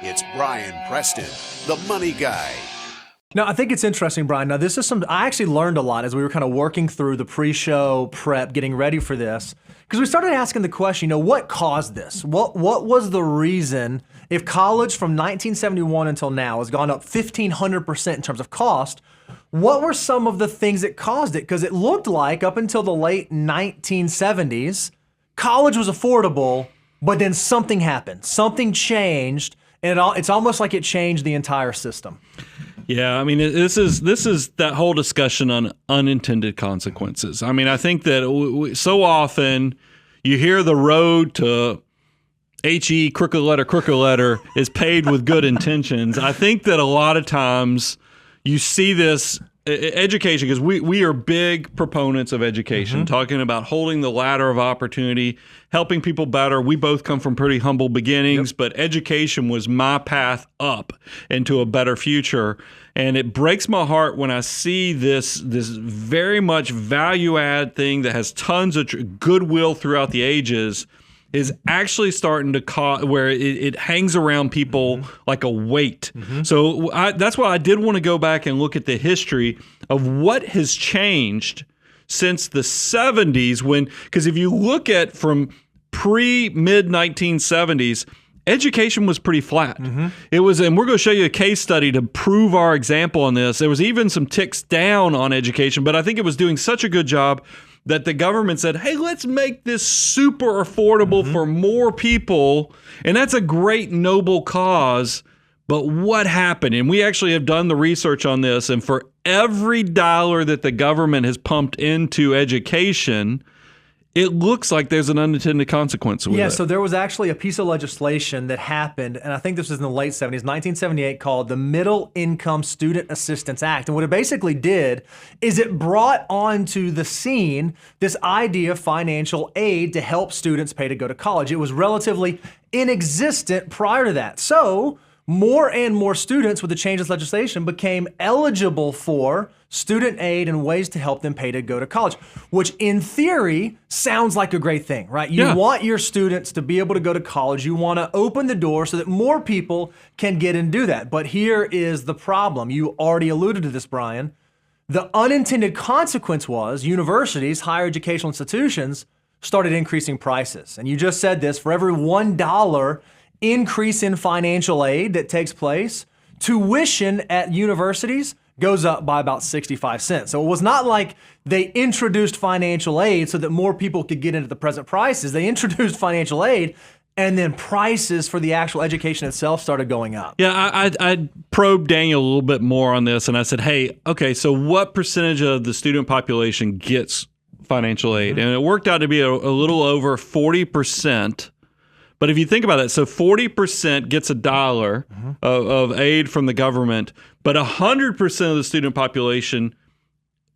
It's Brian Preston, the money guy. Now, I think it's interesting, Brian. Now, this is I actually learned a lot as we were kind of working through the pre-show prep, getting ready for this, because we started asking the question, what caused this? What was the reason, if college from 1971 until now has gone up 1,500% in terms of cost, what were some of the things that caused it? Because it looked like up until the late 1970s, college was affordable, but then something happened. Something changed, and it's almost like it changed the entire system. Yeah, I mean, this is that whole discussion on unintended consequences. I mean, I think that so often you hear the road to HE, crooked letter, is paved with good intentions. I think that a lot of times you see this education, because we are big proponents of education, talking about holding the ladder of opportunity, helping people better. We both come from pretty humble beginnings, but education was my path up into a better future. And it breaks my heart when I see this very much value add thing that has tons of goodwill throughout the ages is actually starting to cause where it hangs around people like a weight. So that's why I did want to go back and look at the history of what has changed since the 70s, because if you look at from mid 1970s, education was pretty flat. It was, and we're going to show you a case study to prove our example on this. There was even some ticks down on education, but I think it was doing such a good job that the government said, hey, let's make this super affordable for more people. And that's a great, noble cause. But what happened? And we actually have done the research on this. And for every dollar that the government has pumped into education, it looks like there's an unintended consequence with it. Yeah, so there was actually a piece of legislation that happened, and I think this was in the late 70s, 1978, called the Middle Income Student Assistance Act. And what it basically did is it brought onto the scene this idea of financial aid to help students pay to go to college. It was relatively inexistent prior to that. So more and more students with the change in legislation became eligible for student aid and ways to help them pay to go to college, which in theory sounds like a great thing, right? You want your students to be able to go to college. You want to open the door so that more people can get and do that. But here is the problem. You already alluded to this, Brian. The unintended consequence was universities, higher educational institutions, started increasing prices. And you just said this, for every $1 increase in financial aid that takes place, tuition at universities goes up by about 65 cents. So it was not like they introduced financial aid so that more people could get into the present prices. They introduced financial aid, and then prices for the actual education itself started going up. Yeah, I probed Daniel a little bit more on this, and I said, hey, okay, so what percentage of the student population gets financial aid? And it worked out to be a little over 40%. But if you think about it, so 40% gets $1 of aid from the government, but 100% of the student population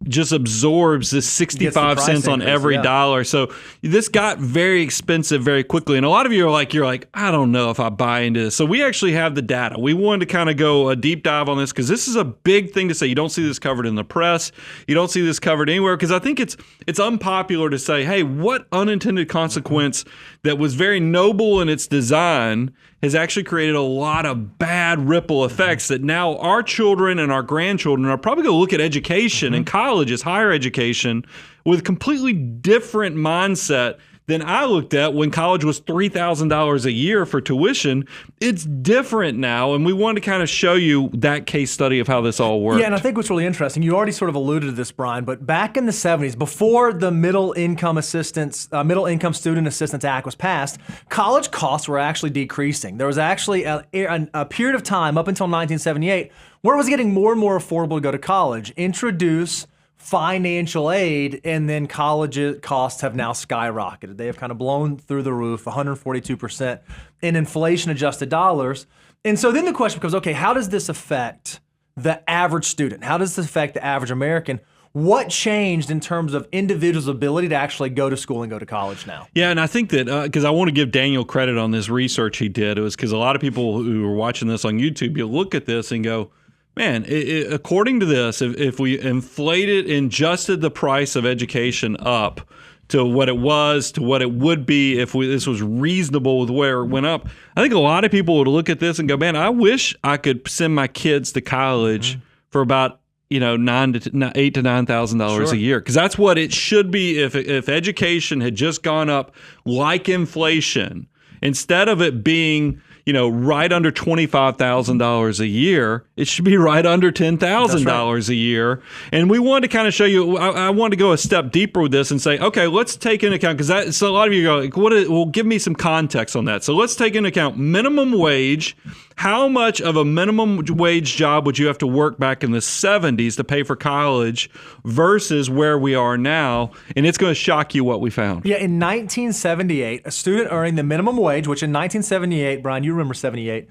just absorbs this 65 cents on every dollar. So this got very expensive very quickly. And a lot of you are you're like, I don't know if I buy into this. So we actually have the data. We wanted to kind of go a deep dive on this because this is a big thing to say. You don't see this covered in the press. You don't see this covered anywhere because I think it's unpopular to say, hey, what unintended consequence that was very noble in its design has actually created a lot of bad ripple effects that now our children and our grandchildren are probably going to look at education and colleges, higher education, with a completely different mindset than I looked at when college was $3,000 a year for tuition. It's different now, and we wanted to kind of show you that case study of how this all worked. Yeah, and I think what's really interesting, you already sort of alluded to this, Brian, but back in the 70s, before the Middle Income Student Assistance Act was passed, college costs were actually decreasing. There was actually a period of time up until 1978 where it was getting more and more affordable to go to college. Introduce financial aid, and then college costs have now skyrocketed. They have kind of blown through the roof, 142% in inflation-adjusted dollars. And so then the question becomes, okay, how does this affect the average student? How does this affect the average American? What changed in terms of individuals' ability to actually go to school and go to college now? Yeah, and I think that, because I want to give Daniel credit on this research he did, it was because a lot of people who are watching this on YouTube, you look at this and go, man, according to this, if we inflated and adjusted the price of education up to what it was, to what it would be if this was reasonable with where it went up. I think a lot of people would look at this and go, man, I wish I could send my kids to college for about $8,000 to $9,000 a year, because that's what it should be if education had just gone up like inflation, instead of it being right under $25,000 a year, it should be right under $10,000 a year. And we wanted to kind of show you, I wanted to go a step deeper with this and say, okay, let's take into account, because so a lot of you go, like, well, give me some context on that. So let's take into account minimum wage. How much of a minimum wage job would you have to work back in the 70s to pay for college versus where we are now? And it's going to shock you what we found. Yeah, in 1978, a student earning the minimum wage, which in 1978, Brian, you remember 78,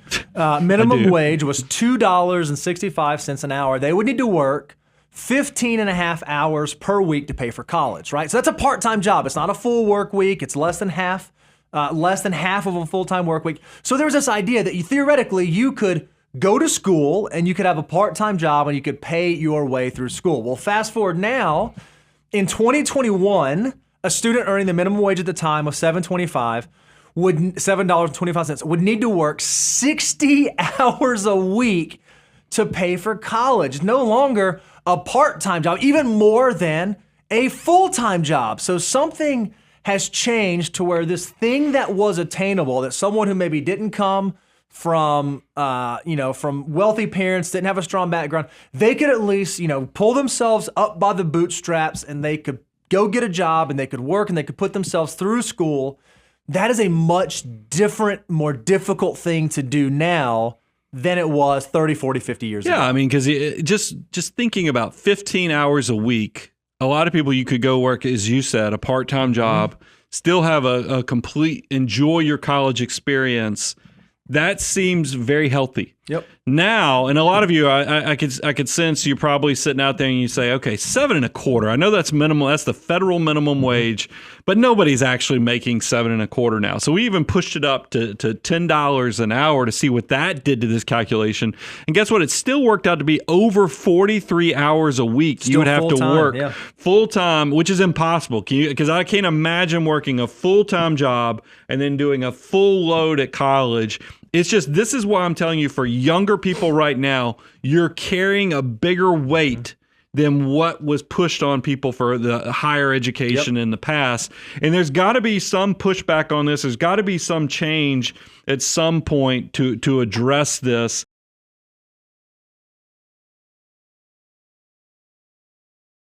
minimum wage was $2.65 an hour. They would need to work 15 and a half hours per week to pay for college, right? So that's a part-time job. It's not a full work week. It's less than half of a full-time work week. So there was this idea that theoretically you could go to school and you could have a part-time job and you could pay your way through school. Well, fast forward now, in 2021, a student earning the minimum wage at the time of $7.25 would need to work 60 hours a week to pay for college. No longer a part-time job, even more than a full-time job. So something has changed to where this thing that was attainable, that someone who maybe didn't come from wealthy parents, didn't have a strong background, they could at least, pull themselves up by the bootstraps and they could go get a job and they could work and they could put themselves through school. That is a much different, more difficult thing to do now than it was 30, 40, 50 years ago. Yeah, I mean, because just thinking about 15 hours a week, a lot of people, you could go work, as you said, a part-time job, still have a complete, enjoy your college experience. That seems very healthy. Yep. Now, and a lot of you, I could sense you're probably sitting out there and you say, okay, $7.25. I know that's minimal. That's the federal minimum wage, but nobody's actually making $7.25 now. So we even pushed it up to $10 an hour to see what that did to this calculation. And guess what? It still worked out to be over 43 hours a week. Still you would have to work full time, which is impossible. Because I can't imagine working a full-time job and then doing a full load at college. It's just, this is why I'm telling you, for younger people right now, you're carrying a bigger weight than what was pushed on people for the higher education in the past. And there's got to be some pushback on this. There's got to be some change at some point to address this.